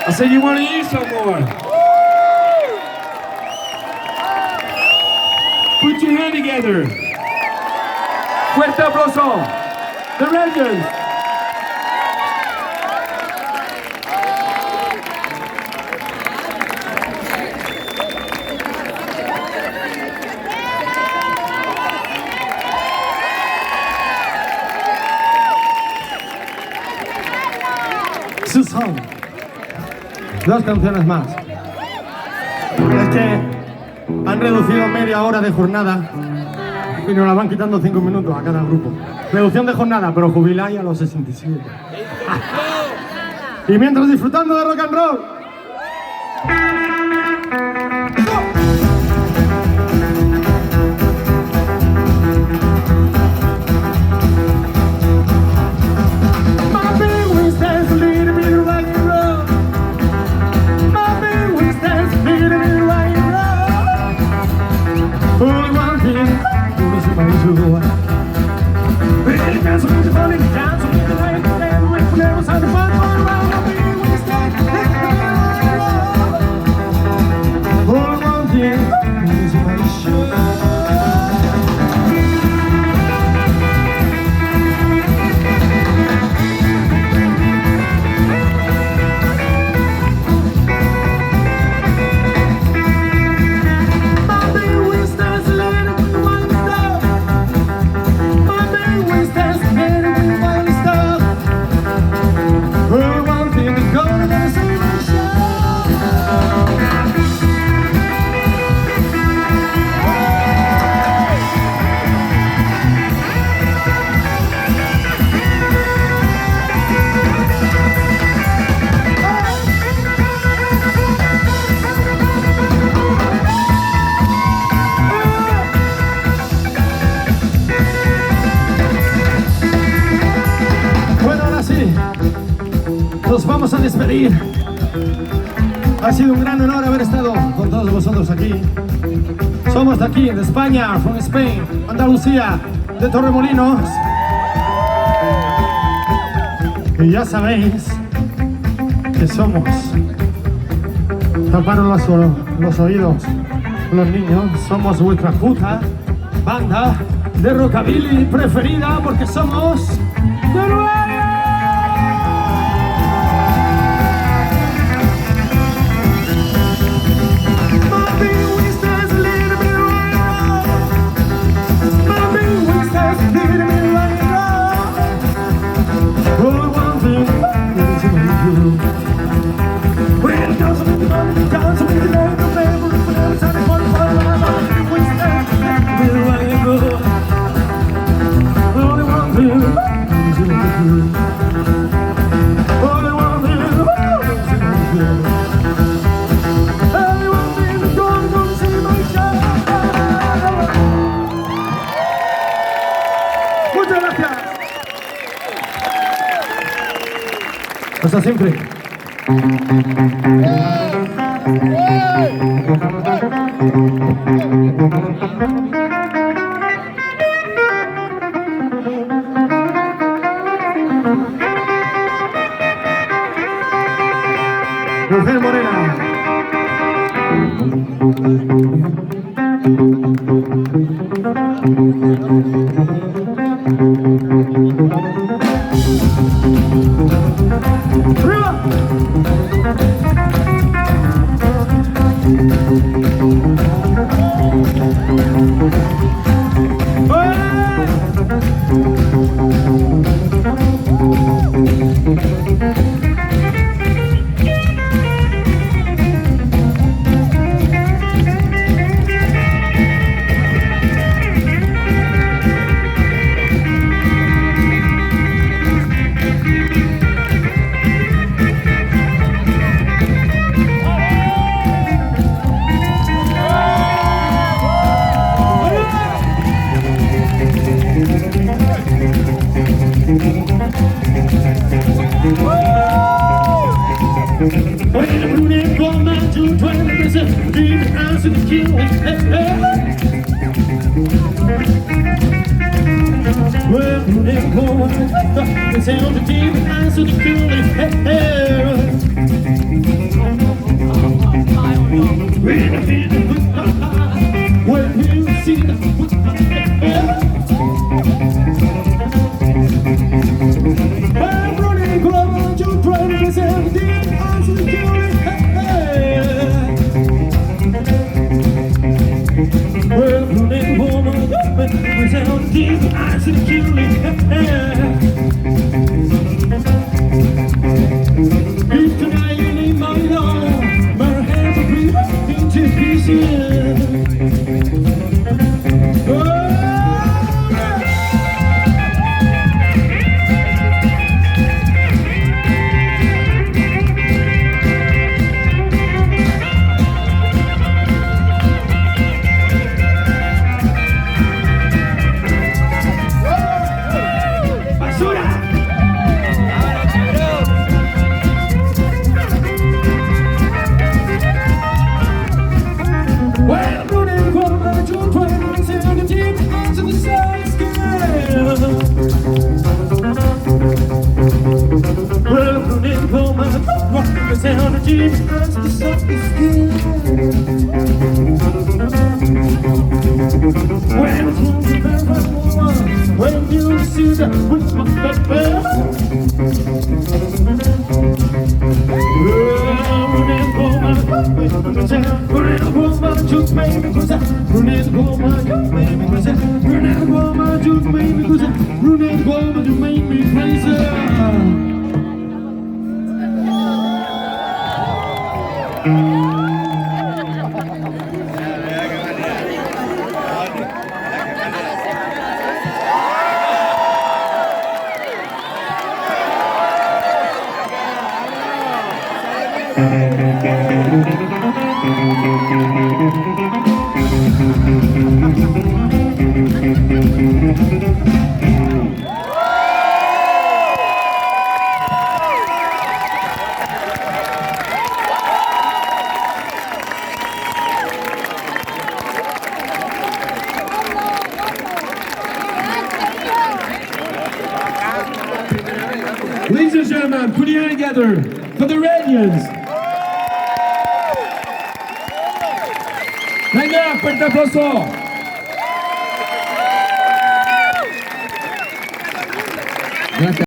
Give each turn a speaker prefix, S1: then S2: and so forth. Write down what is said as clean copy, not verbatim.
S1: I said, you want to hear some more? Put your hand together. Fuerte aplauso. The Radions.
S2: Son 2 canciones más. Es que han reducido media hora de jornada y nos la van quitando 5 minutos a cada grupo. Reducción de jornada, pero jubiláis a los 67. Y mientras disfrutando de rock and roll. Nos vamos a despedir. Ha sido un gran honor haber estado con todos vosotros aquí. Somos de aquí, de España, from Spain, Andalucía, de Torremolinos. Y ya sabéis que somos. Taparon los oídos los niños. Somos vuestra puta banda de rockabilly preferida porque somos de Radions. Muchas gracias. Hasta siempre. Mujer morena. Sound the deep eyes of the cool When you see the
S1: Ladies and gentlemen, put your hand together for the Radions. Venga, fuerte aplauso. Gracias.